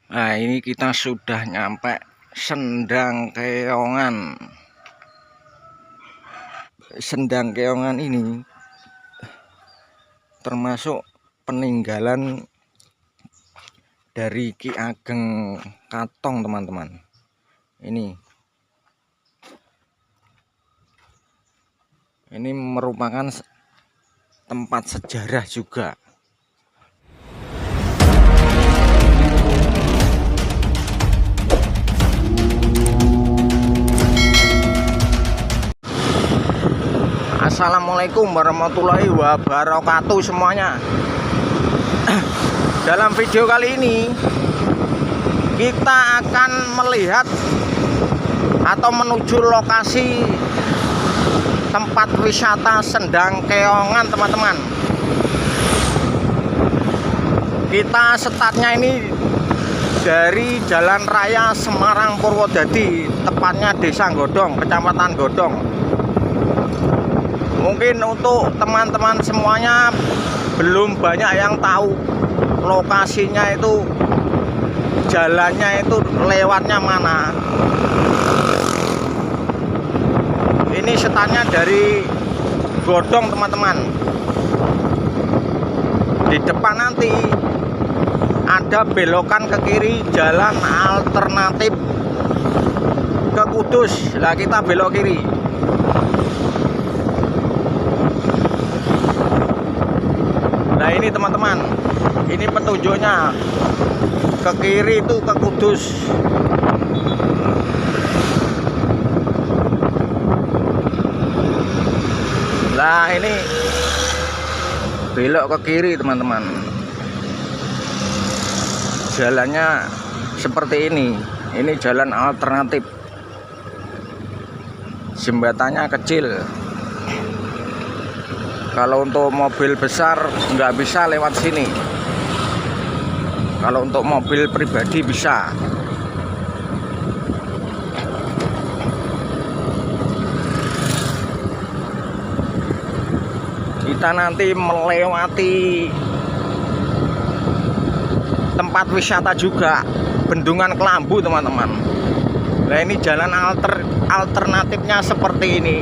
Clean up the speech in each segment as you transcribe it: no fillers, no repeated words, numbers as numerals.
Nah, ini kita sudah nyampe Sendang Keongan. Sendang Keongan ini termasuk peninggalan dari Ki Ageng Katong, teman-teman. Ini merupakan tempat sejarah juga. Assalamualaikum warahmatullahi wabarakatuh semuanya. Dalam video kali ini kita akan melihat atau menuju lokasi tempat wisata Sendang Keongan, teman-teman. Kita startnya ini dari Jalan Raya Semarang Purwodadi, tepatnya Desa Godong, Kecamatan Godong. Mungkin untuk teman-teman semuanya belum banyak yang tahu lokasinya itu, jalannya itu lewatnya mana. Ini startnya dari Godong, teman-teman. Di depan nanti ada belokan ke kiri, jalan alternatif ke Kudus. Lah kita belok kiri. Nah ini teman-teman, ini petunjuknya, ke kiri itu ke Kudus. Nah ini belok ke kiri, teman-teman. Jalannya seperti ini jalan alternatif. Jembatannya kecil. Kalau untuk mobil besar nggak bisa lewat sini. Kalau untuk mobil pribadi bisa. Kita nanti melewati tempat wisata juga, Bendungan Kelambu, teman-teman. Nah ini jalan alternatifnya seperti ini.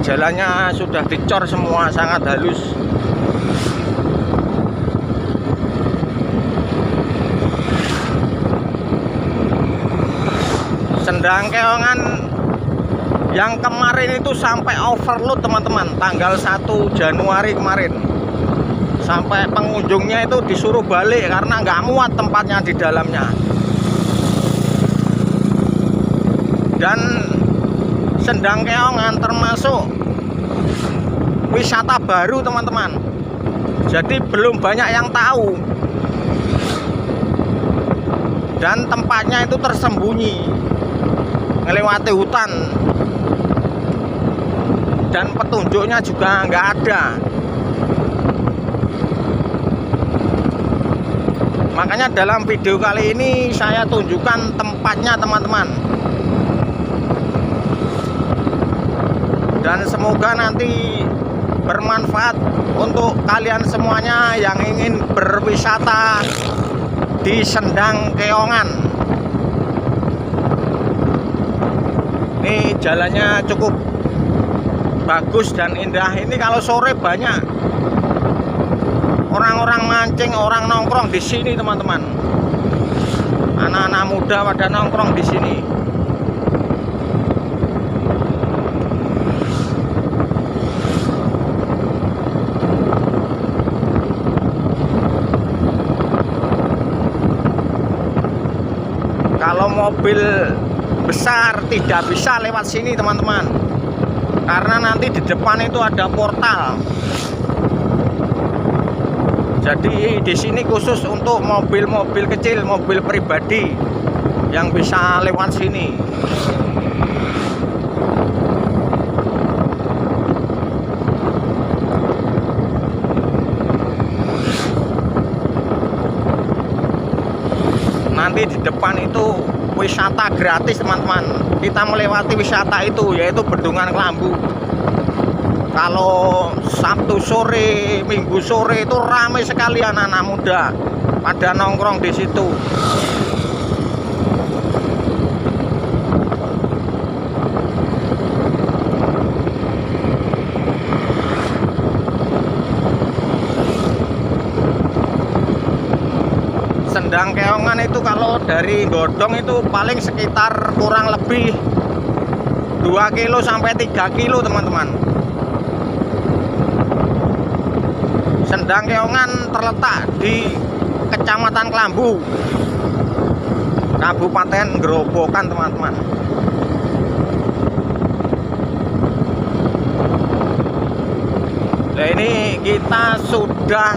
Jalannya sudah dicor semua, sangat halus. Sendang Keongan yang kemarin itu sampai overload, teman-teman, tanggal 1 Januari kemarin. Sampai pengunjungnya itu disuruh balik karena nggak muat tempatnya di dalamnya. Dan Sendang Keongan termasuk wisata baru, teman-teman. Jadi belum banyak yang tahu. Dan tempatnya itu tersembunyi, melewati hutan. Dan petunjuknya juga nggak ada. Makanya dalam video kali ini saya tunjukkan tempatnya, teman-teman. Dan semoga nanti bermanfaat untuk kalian semuanya yang ingin berwisata di Sendang Keongan. Ini jalannya cukup bagus dan indah. Ini kalau sore banyak orang-orang mancing, orang nongkrong di sini, teman-teman. Anak-anak muda pada nongkrong di sini. Kalau mobil besar tidak bisa lewat sini, teman-teman, karena nanti di depan itu ada portal. Jadi di sini khusus untuk mobil-mobil kecil, mobil pribadi yang bisa lewat sini. Nanti di depan itu wisata gratis, teman-teman. Kita melewati wisata itu, yaitu Bendungan Kelambu. Kalau Sabtu sore, Minggu sore itu ramai sekali anak-anak muda pada nongkrong di situ. Sendang Keongan itu kalau dari Godong itu paling sekitar kurang lebih 2 kilo sampai 3 kilo teman-teman. Sendang Keongan terletak di Kecamatan Klambu, Kabupaten Grobogan teman-teman. Nah ini kita sudah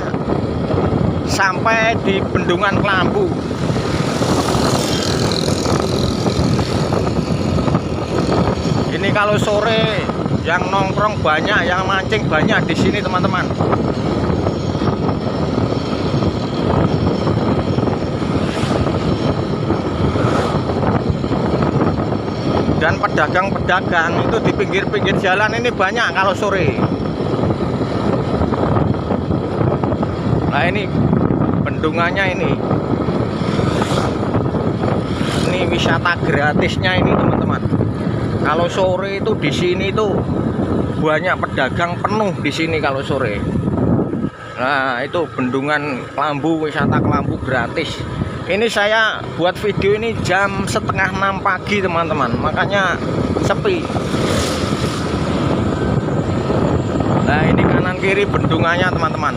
sampai di Bendungan Klambu. Ini kalau sore yang nongkrong banyak, yang mancing banyak di sini teman-teman. Dan pedagang-pedagang itu di pinggir-pinggir jalan ini banyak kalau sore. Nah ini bendungannya ini wisata gratisnya ini teman-teman. Kalau sore itu di sini tuh banyak pedagang, penuh di sini kalau sore. Nah itu Bendungan Klambu, wisata Klambu gratis. Ini saya buat video ini jam 5:30 pagi teman-teman, makanya sepi. Nah ini kanan kiri bendungannya teman-teman.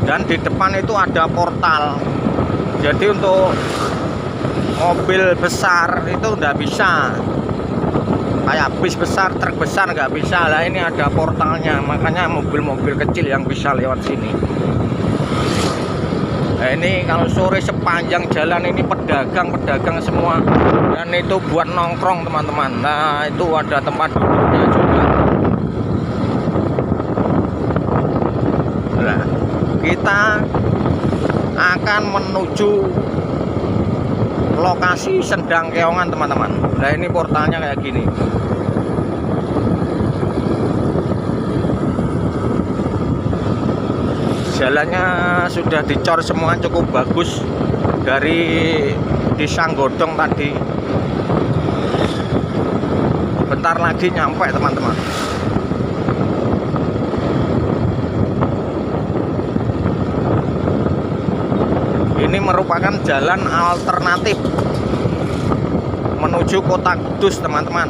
Dan di depan itu ada portal. Jadi untuk mobil besar itu nggak bisa, kayak bis besar, truk besar nggak bisa. Lah ini ada portalnya, makanya mobil-mobil kecil yang bisa lewat sini. Nah ini kalau sore sepanjang jalan ini pedagang-pedagang semua. Dan itu buat nongkrong teman-teman. Nah itu ada tempat duduknya juga. Nah kita akan menuju lokasi Sendang Keongan teman-teman. Nah ini portalnya kayak gini. Jalannya sudah dicor semua, cukup bagus. Dari di Sanggodong tadi, bentar lagi nyampe teman-teman. Ini merupakan jalan alternatif menuju Kota Kudus teman-teman.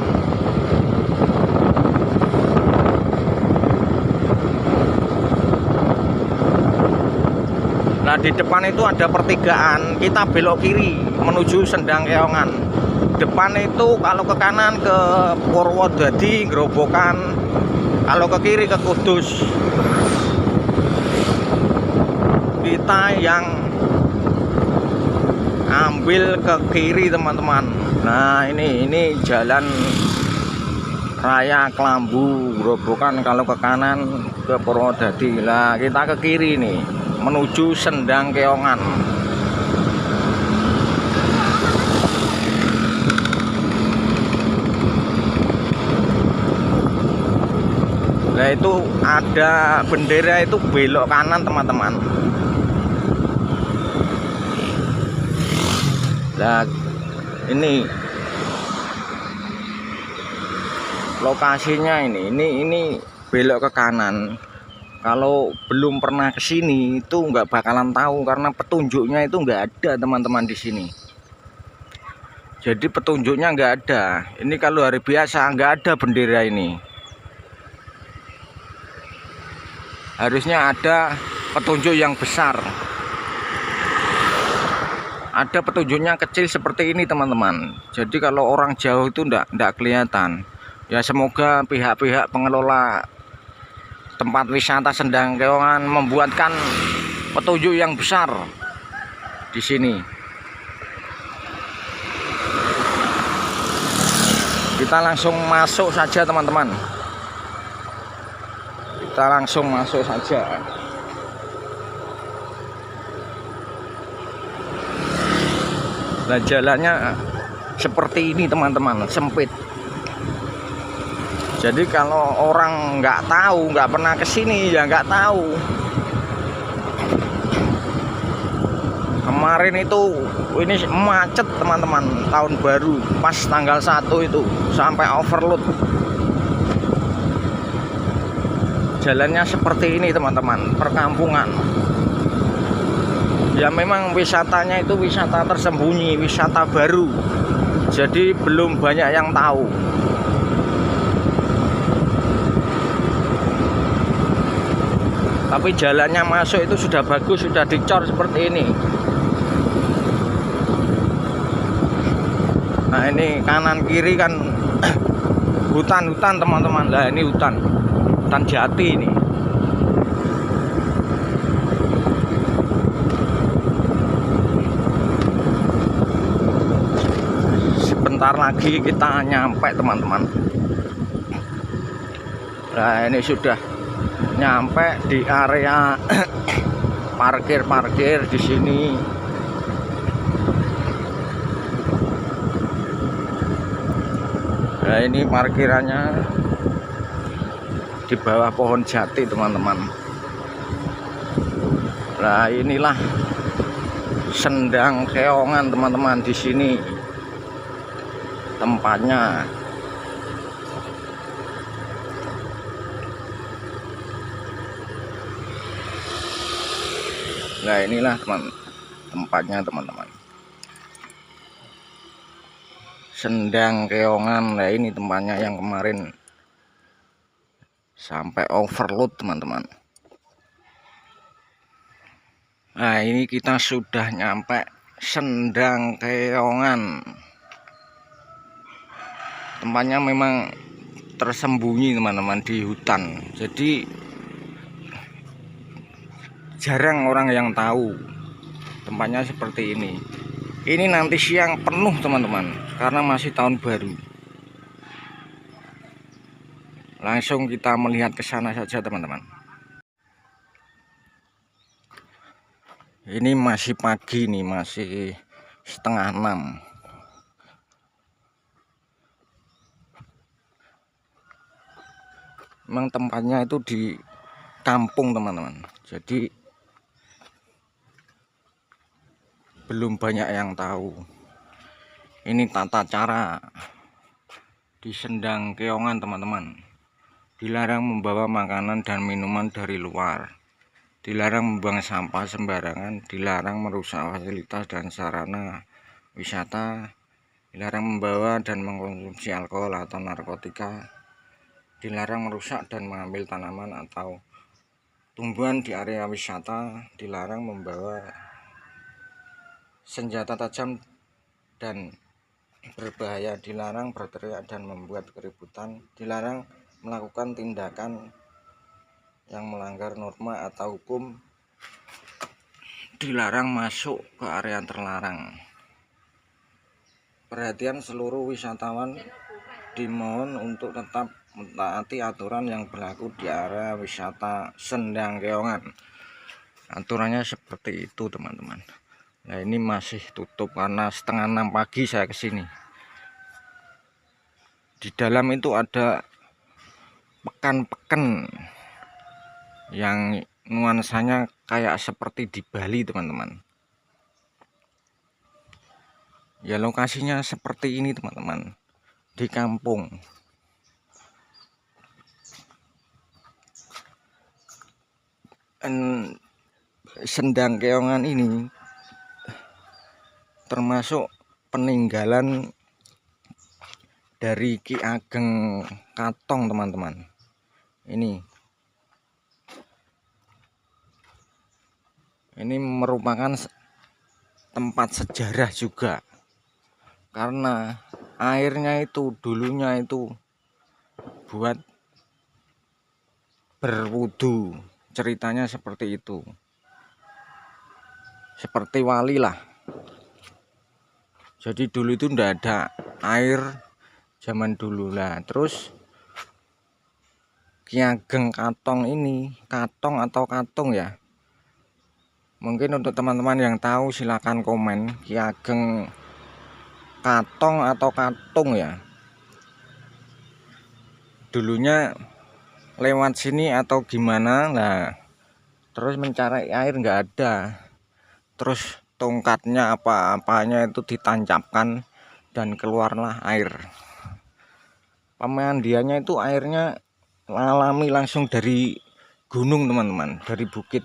Nah di depan itu ada pertigaan, kita belok kiri menuju Sendang Keongan. Depan itu kalau ke kanan ke Purwodadi, Grobogan, kalau ke kiri ke Kudus. Kita yang ambil ke kiri teman-teman. Nah ini jalan raya Klambu Grobogan, kalau ke kanan ke Purwodadi. Lah kita ke kiri nih menuju Sendang Keongan. Nah itu ada bendera itu belok kanan teman-teman. Nah ini lokasinya ini belok ke kanan. Kalau belum pernah ke sini itu nggak bakalan tahu, karena petunjuknya itu nggak ada teman-teman di sini. Jadi petunjuknya nggak ada. Ini kalau hari biasa nggak ada bendera ini. Harusnya ada petunjuk yang besar. Ada petunjuknya kecil seperti ini teman-teman. Jadi kalau orang jauh itu nggak kelihatan. Ya semoga pihak-pihak pengelola tempat wisata Sendang Keongan membuatkan petunjuk yang besar di sini. Kita langsung masuk saja teman-teman. Kita langsung masuk saja. Nah jalannya seperti ini teman-teman, sempit. Jadi kalau orang nggak tahu, nggak pernah kesini, ya nggak tahu. Kemarin itu ini macet teman-teman, tahun baru pas tanggal 1 itu sampai overload. jalannya seperti ini teman-teman, perkampungan. Ya memang wisatanya itu wisata tersembunyi, wisata baru, jadi belum banyak yang tahu. Tapi jalannya masuk itu sudah bagus, sudah dicor seperti ini. Nah ini kanan kiri kan hutan-hutan teman-teman. Nah ini hutan jati ini. Sebentar lagi kita nyampe teman-teman. Nah ini sudah nyampe di area parkir di sini. Nah ini parkirannya di bawah pohon jati teman-teman. Nah inilah Sendang Keongan teman-teman, di sini tempatnya. Nah inilah tempatnya teman-teman, Sendang Keongan. Nah ini tempatnya yang kemarin sampai overload teman-teman. Nah ini kita sudah nyampe Sendang Keongan. Tempatnya memang tersembunyi teman-teman, di hutan, jadi jarang orang yang tahu tempatnya seperti ini. Ini nanti siang penuh teman-teman, karena masih tahun baru. Langsung kita melihat ke sana saja teman-teman. Ini masih pagi nih, masih 5:30. Memang tempatnya itu di kampung teman-teman, jadi belum banyak yang tahu. Ini tata cara di Sendang Keongan teman-teman. Dilarang membawa makanan dan minuman dari luar, dilarang membuang sampah sembarangan, dilarang merusak fasilitas dan sarana wisata, dilarang membawa dan mengkonsumsi alkohol atau narkotika, dilarang merusak dan mengambil tanaman atau tumbuhan di area wisata, dilarang membawa senjata tajam dan berbahaya, dilarang berteriak dan membuat keributan, dilarang melakukan tindakan yang melanggar norma atau hukum, dilarang masuk ke area terlarang. Perhatian seluruh wisatawan dimohon untuk tetap mentaati aturan yang berlaku di area wisata Sendang Keongan. Aturannya seperti itu teman-teman. Nah ini masih tutup karena 5:30 pagi saya kesini. Di dalam itu ada pekan-pekan yang nuansanya kayak seperti di Bali teman-teman. Ya lokasinya seperti ini teman-teman, di kampung. Sendang Keongan ini termasuk peninggalan dari Ki Ageng Katong teman-teman. Ini merupakan tempat sejarah juga, karena airnya itu dulunya itu buat berwudu, ceritanya seperti itu, seperti wali lah. Jadi dulu itu ndak ada air zaman dulu lah. Terus Ki Ageng Katong ini, Katong atau Katung ya, mungkin untuk teman-teman yang tahu silakan komen. Ki Ageng Katong atau Katung ya, dulunya lewat sini atau gimana lah, terus mencari air nggak ada, terus tongkatnya apa-apanya itu ditancapkan dan keluarlah air. Pemandiannya itu airnya alami langsung dari gunung teman-teman, dari bukit.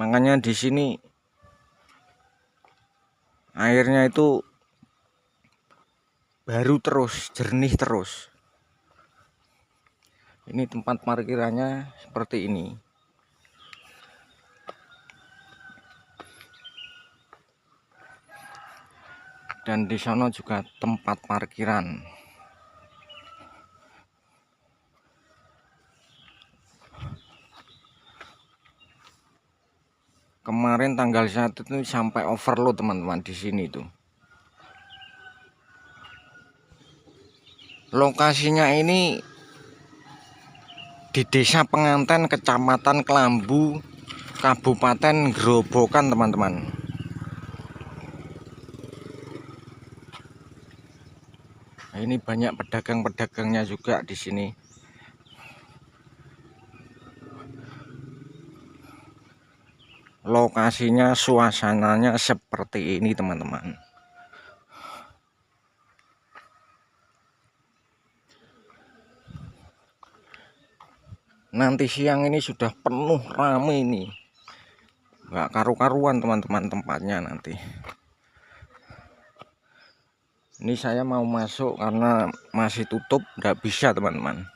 Makanya di sini airnya itu baru terus, jernih terus. Ini tempat parkirannya seperti ini. Dan di sana juga tempat parkiran. Kemarin tanggal 1 itu sampai overload teman-teman di sini tuh. Lokasinya ini di Desa Penganten, Kecamatan Kelambu, Kabupaten Grobogan teman-teman. Nah, ini banyak pedagang-pedagangnya juga di sini. Lokasinya, suasananya seperti ini teman-teman. Nanti siang ini sudah penuh rame ini, nggak karu-karuan teman-teman tempatnya nanti. Ini saya mau masuk karena masih tutup, nggak bisa teman-teman.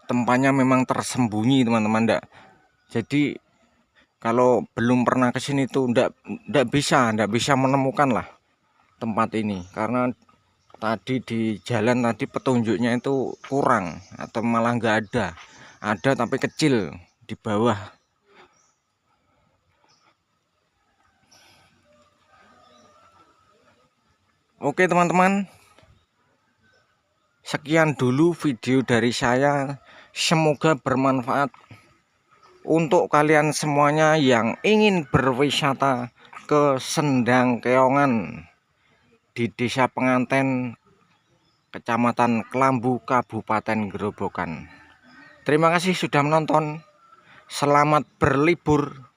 Tempatnya memang tersembunyi teman-teman, jadi kalau belum pernah ke sini tuh ndak bisa menemukan lah tempat ini, karena tadi di jalan tadi petunjuknya itu kurang atau malah nggak ada tapi kecil di bawah. Oke teman-teman, sekian dulu video dari saya, semoga bermanfaat untuk kalian semuanya yang ingin berwisata ke Sendang Keongan di Desa Penganten, Kecamatan Kelambu, Kabupaten Grobogan. Terima kasih sudah menonton. Selamat berlibur.